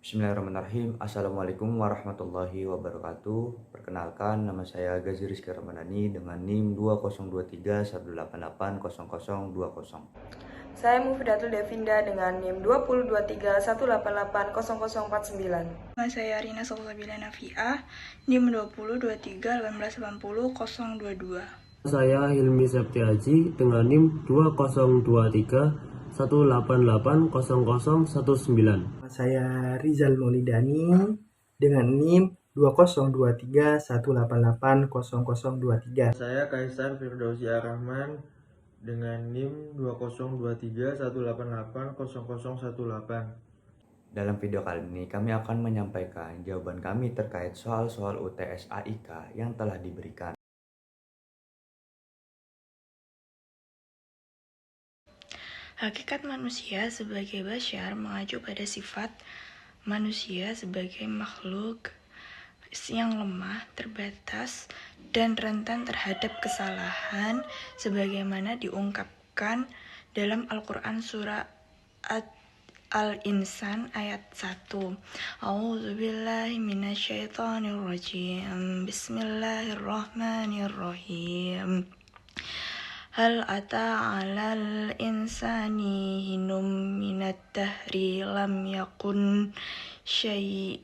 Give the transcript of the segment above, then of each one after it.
Bismillahirrahmanirrahim. Assalamualaikum warahmatullahi wabarakatuh. Perkenalkan, nama saya Gazi Rizky Ramadhani dengan NIM 202318880020. Saya Mufidatul Devinda dengan NIM 202318880049. Nama saya Rina Salsabila Nafiah, NIM 202318800022. Saya Hilmi Septiaji dengan NIM 202318880019. Saya Rizal Maulidani dengan NIM 202318880023. Saya Kaisar Firdausi Ar-Rahman dengan NIM 202318880018. Dalam video kali ini kami akan menyampaikan jawaban kami terkait soal-soal UTS AIK yang telah diberikan. Hakikat manusia sebagai basyar mengacu pada sifat manusia sebagai makhluk yang lemah, terbatas, dan rentan terhadap kesalahan sebagaimana diungkapkan dalam Al-Quran surah Al-Insan ayat 1. A'udzubillahi minasyaitonirrajim. Bismillahirrahmanirrahim. Hal ata 'alal insani hinum minad dahri lam yakun syai'an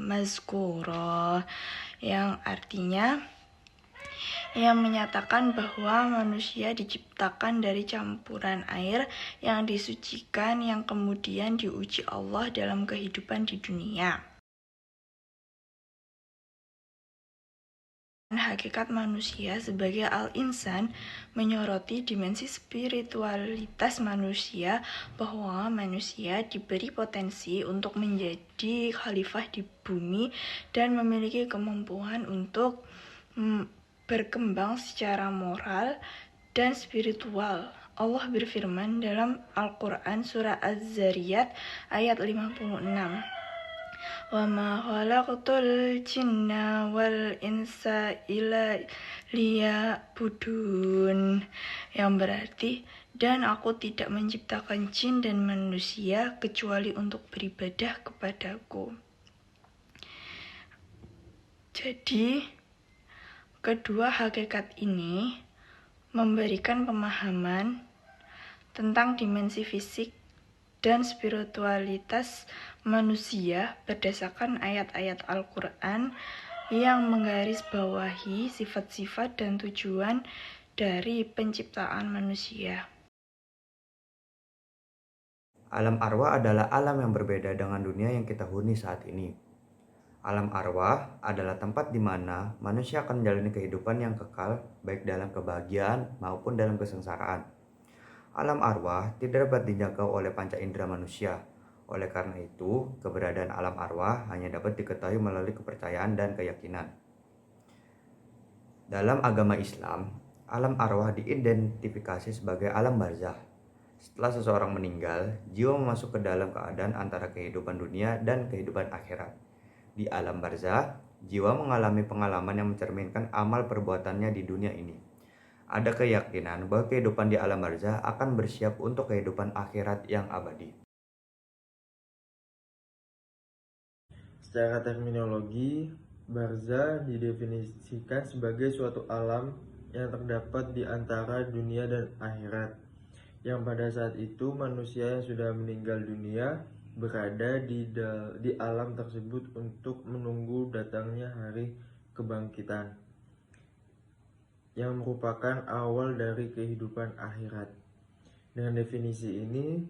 mazkura, yang artinya yang menyatakan bahwa manusia diciptakan dari campuran air yang disucikan yang kemudian diuji Allah dalam kehidupan di dunia. Hakikat manusia sebagai al-insan menyoroti dimensi spiritualitas manusia, bahwa manusia diberi potensi untuk menjadi khalifah di bumi dan memiliki kemampuan untuk berkembang secara moral dan spiritual. Allah berfirman dalam Al-Quran surah Az-Zariyat ayat 56. Wa ma khalaqtul jinna wal insa illa liya'budun, yang berarti, dan aku tidak menciptakan jin dan manusia kecuali untuk beribadah kepadaku. Jadi, kedua hakikat ini memberikan pemahaman tentang dimensi fisik dan spiritualitas manusia berdasarkan ayat-ayat Al-Quran yang menggarisbawahi sifat-sifat dan tujuan dari penciptaan manusia. Alam arwah adalah alam yang berbeda dengan dunia yang kita huni saat ini. Alam arwah adalah tempat di mana manusia akan menjalani kehidupan yang kekal, baik dalam kebahagiaan maupun dalam kesengsaraan. Alam arwah tidak dapat dijangkau oleh panca indera manusia. Oleh karena itu, keberadaan alam arwah hanya dapat diketahui melalui kepercayaan dan keyakinan. Dalam agama Islam, alam arwah diidentifikasi sebagai alam barzah. Setelah seseorang meninggal, jiwa masuk ke dalam keadaan antara kehidupan dunia dan kehidupan akhirat. Di alam barzah, jiwa mengalami pengalaman yang mencerminkan amal perbuatannya di dunia ini. Ada keyakinan bahwa kehidupan di alam barzah akan bersiap untuk kehidupan akhirat yang abadi. Secara terminologi, barzah didefinisikan sebagai suatu alam yang terdapat di antara dunia dan akhirat, yang pada saat itu manusia yang sudah meninggal dunia berada di alam tersebut untuk menunggu datangnya hari kebangkitan, yang merupakan awal dari kehidupan akhirat. Dengan definisi ini,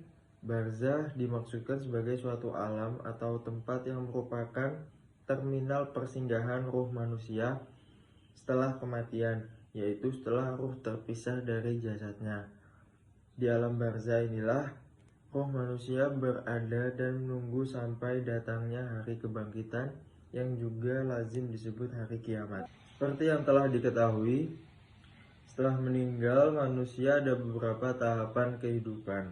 barzah dimaksudkan sebagai suatu alam atau tempat yang merupakan terminal persinggahan ruh manusia setelah kematian, yaitu setelah ruh terpisah dari jasadnya. Di alam barzah inilah roh manusia berada dan menunggu sampai datangnya hari kebangkitan, yang juga lazim disebut hari kiamat. Seperti yang telah diketahui, setelah meninggal manusia ada beberapa tahapan kehidupan.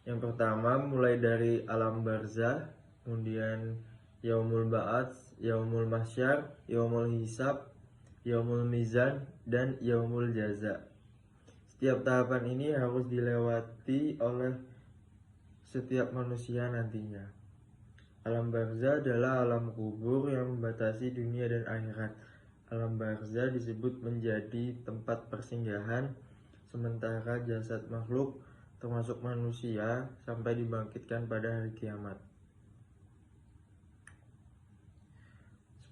Yang pertama mulai dari alam barzah, kemudian yaumul ba'ats, yaumul mahsyar, yaumul hisab, yaumul mizan, dan yaumul jaza. Setiap tahapan ini harus dilewati oleh setiap manusia nantinya. Alam barzah adalah alam kubur yang membatasi dunia dan akhirat. Alam barzah disebut menjadi tempat persinggahan sementara jasad makhluk termasuk manusia sampai dibangkitkan pada hari kiamat.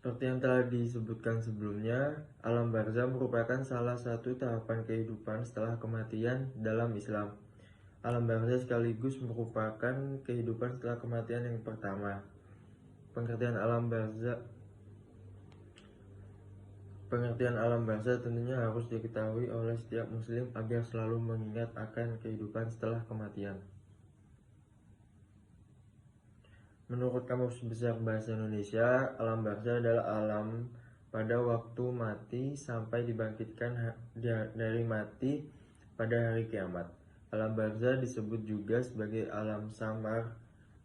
Seperti yang telah disebutkan sebelumnya, alam barzah merupakan salah satu tahapan kehidupan setelah kematian dalam Islam. Alam barzah sekaligus merupakan kehidupan setelah kematian yang pertama. Pengertian alam barzah tentunya harus diketahui oleh setiap muslim agar selalu mengingat akan kehidupan setelah kematian. Menurut Kamus Besar Bahasa Indonesia, alam barzah adalah alam pada waktu mati sampai dibangkitkan dari mati pada hari kiamat. Alam barzah disebut juga sebagai alam samar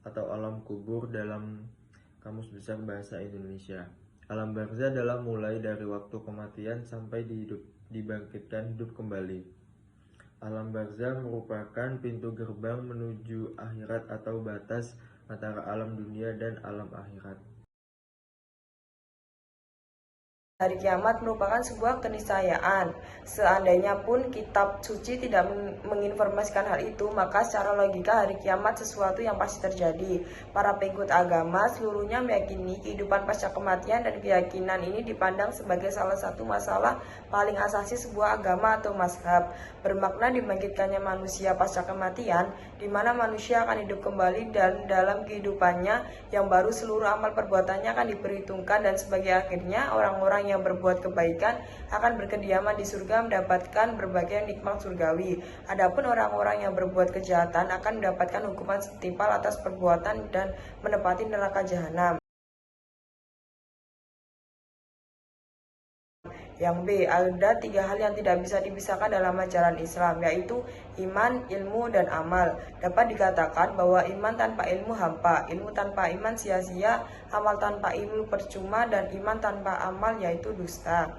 atau alam kubur dalam Kamus Besar Bahasa Indonesia. Alam barzah adalah mulai dari waktu kematian sampai dibangkitkan hidup kembali. Alam barzah merupakan pintu gerbang menuju akhirat atau batas antara alam dunia dan alam akhirat. Hari kiamat merupakan sebuah keniscayaan. Seandainya pun kitab suci tidak menginformasikan hal itu, maka secara logika hari kiamat sesuatu yang pasti terjadi. Para pengikut agama seluruhnya meyakini kehidupan pasca kematian, dan keyakinan ini dipandang sebagai salah satu masalah paling asasi sebuah agama atau mazhab. Bermakna dibangkitkannya manusia pasca kematian, di mana manusia akan hidup kembali dan dalam kehidupannya yang baru seluruh amal perbuatannya akan diperhitungkan, dan sebagai akhirnya orang-orang yang berbuat kebaikan akan berkediaman di surga mendapatkan berbagai nikmat surgawi. Adapun orang-orang yang berbuat kejahatan akan mendapatkan hukuman setimpal atas perbuatan dan menempati neraka jahanam. Yang B, ada 3 hal yang tidak bisa dipisahkan dalam ajaran Islam, yaitu iman, ilmu, dan amal. Dapat dikatakan bahwa iman tanpa ilmu hampa, ilmu tanpa iman sia-sia, amal tanpa ilmu percuma, dan iman tanpa amal yaitu dusta.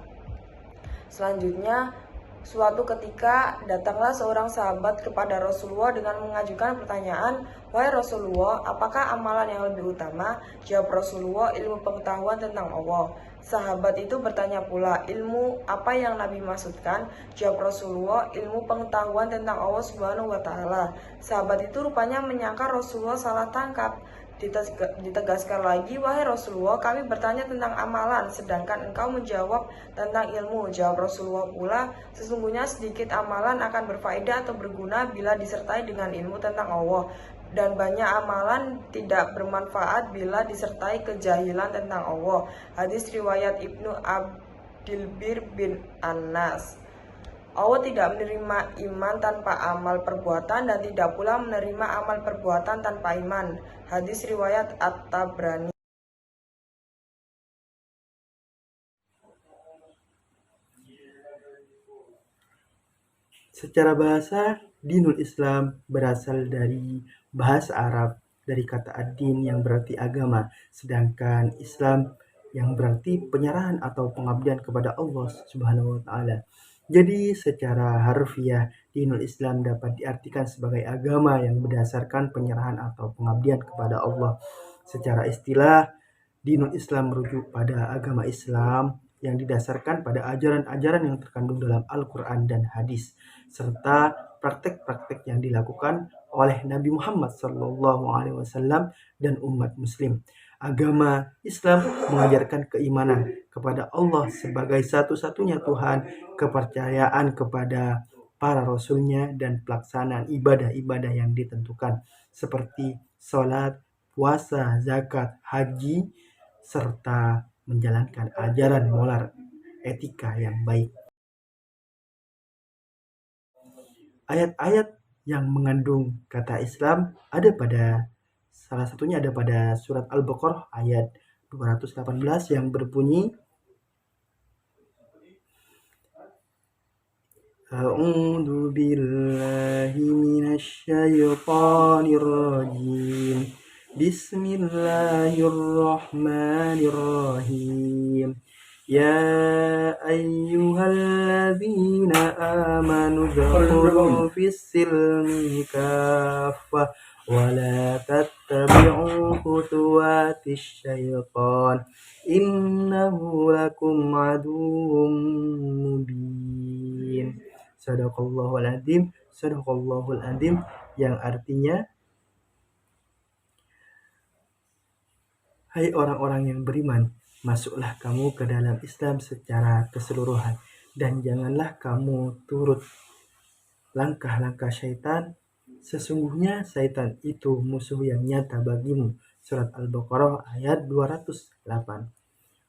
Selanjutnya, suatu ketika datanglah seorang sahabat kepada Rasulullah dengan mengajukan pertanyaan, "Wahai Rasulullah, apakah amalan yang lebih utama?" Jawab Rasulullah, "Ilmu pengetahuan tentang Allah." Sahabat itu bertanya pula, "Ilmu apa yang Nabi maksudkan?" Jawab Rasulullah, "Ilmu pengetahuan tentang Allah Subhanahu wa Ta'ala." Sahabat itu rupanya menyangka Rasulullah salah tangkap. Ditegaskan lagi, "Wahai Rasulullah, kami bertanya tentang amalan, sedangkan engkau menjawab tentang ilmu." Jawab Rasulullah pula, "Sesungguhnya sedikit amalan akan berfaedah atau berguna bila disertai dengan ilmu tentang Allah, dan banyak amalan tidak bermanfaat bila disertai kejahilan tentang Allah." Hadis riwayat Ibnu Abdilbir bin Anas. Allah tidak menerima iman tanpa amal perbuatan dan tidak pula menerima amal perbuatan tanpa iman. Hadis riwayat At-Tabrani. Secara bahasa, dinul Islam berasal dari bahasa Arab, dari kata ad-din yang berarti agama, sedangkan Islam yang berarti penyerahan atau pengabdian kepada Allah Subhanahu wa Ta'ala. Jadi secara harfiah, dinul Islam dapat diartikan sebagai agama yang berdasarkan penyerahan atau pengabdian kepada Allah. Secara istilah, dinul Islam merujuk pada agama Islam yang didasarkan pada ajaran-ajaran yang terkandung dalam Al-Quran dan hadis, serta praktek-praktek yang dilakukan oleh Nabi Muhammad SAW dan umat muslim. Agama Islam mengajarkan keimanan kepada Allah sebagai satu-satunya Tuhan, kepercayaan kepada para rasulnya, dan pelaksanaan ibadah-ibadah yang ditentukan seperti sholat, puasa, zakat, haji, serta menjalankan ajaran moral etika yang baik. Ayat-ayat yang mengandung kata Islam salah satunya ada pada surat Al-Baqarah ayat 218 yang berbunyi, A'udzu billahi minasyaitonir rajim. Bismillahirrahmanirrahim. Ya ayyuhalladzina amanu dzkhulu fis-silmi kaffah ولا تتبعوا خطوات الشيطان إنه لكم عدو mubin. Sadaqallahul adzim, sadaqallahul adzim, yang artinya, hai orang-orang yang beriman, masuklah kamu ke dalam Islam secara keseluruhan, dan janganlah kamu turut langkah-langkah syaitan. Sesungguhnya syaitan itu musuh yang nyata bagimu. Surat Al-Baqarah ayat 208.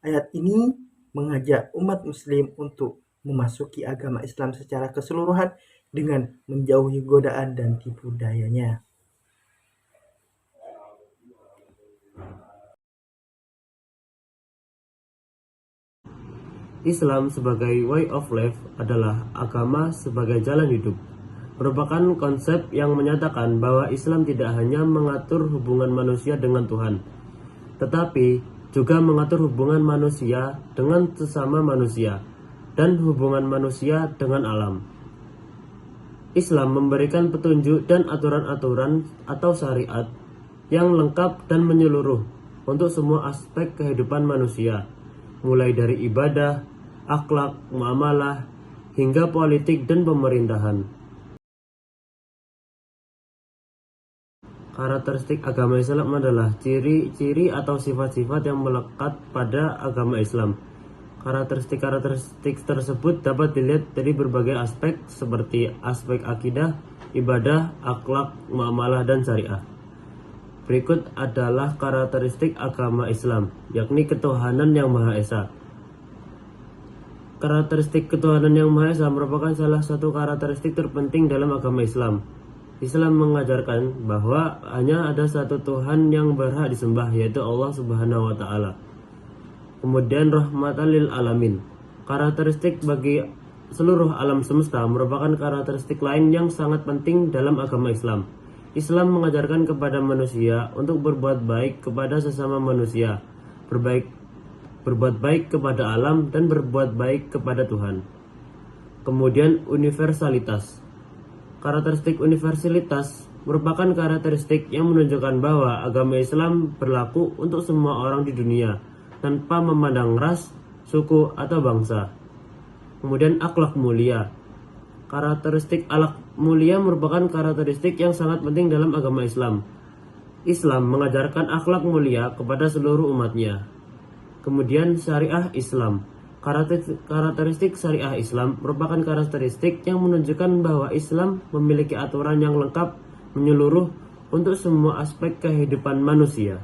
Ayat ini mengajak umat muslim untuk memasuki agama Islam secara keseluruhan dengan menjauhi godaan dan tipu dayanya. Islam sebagai way of life adalah agama sebagai jalan hidup. Merupakan konsep yang menyatakan bahwa Islam tidak hanya mengatur hubungan manusia dengan Tuhan, tetapi juga mengatur hubungan manusia dengan sesama manusia dan hubungan manusia dengan alam. Islam memberikan petunjuk dan aturan-aturan atau syariat yang lengkap dan menyeluruh untuk semua aspek kehidupan manusia, mulai dari ibadah, akhlak, muamalah, hingga politik dan pemerintahan. Karakteristik agama Islam adalah ciri-ciri atau sifat-sifat yang melekat pada agama Islam. Karakteristik tersebut dapat dilihat dari berbagai aspek seperti aspek akidah, ibadah, akhlak, muamalah, dan syariah. Berikut adalah karakteristik agama Islam, yakni ketuhanan yang Maha Esa. Karakteristik ketuhanan yang Maha Esa merupakan salah satu karakteristik terpenting dalam agama Islam. Islam mengajarkan bahwa hanya ada satu Tuhan yang berhak disembah, yaitu Allah Subhanahu wa Ta'ala. Kemudian rahmatan lil alamin. Karakteristik bagi seluruh alam semesta merupakan karakteristik lain yang sangat penting dalam agama Islam. Islam mengajarkan kepada manusia untuk berbuat baik kepada sesama manusia, berbuat baik kepada alam, dan berbuat baik kepada Tuhan. Kemudian universalitas. Karakteristik universalitas merupakan karakteristik yang menunjukkan bahwa agama Islam berlaku untuk semua orang di dunia, tanpa memandang ras, suku, atau bangsa. Kemudian akhlak mulia. Karakteristik akhlak mulia merupakan karakteristik yang sangat penting dalam agama Islam. Islam mengajarkan akhlak mulia kepada seluruh umatnya. Kemudian syariah Islam. Karakteristik syariah Islam merupakan karakteristik yang menunjukkan bahwa Islam memiliki aturan yang lengkap menyeluruh untuk semua aspek kehidupan manusia.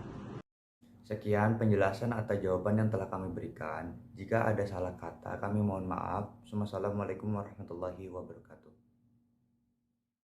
Sekian penjelasan atau jawaban yang telah kami berikan. Jika ada salah kata, kami mohon maaf. Wassalamualaikum warahmatullahi wabarakatuh.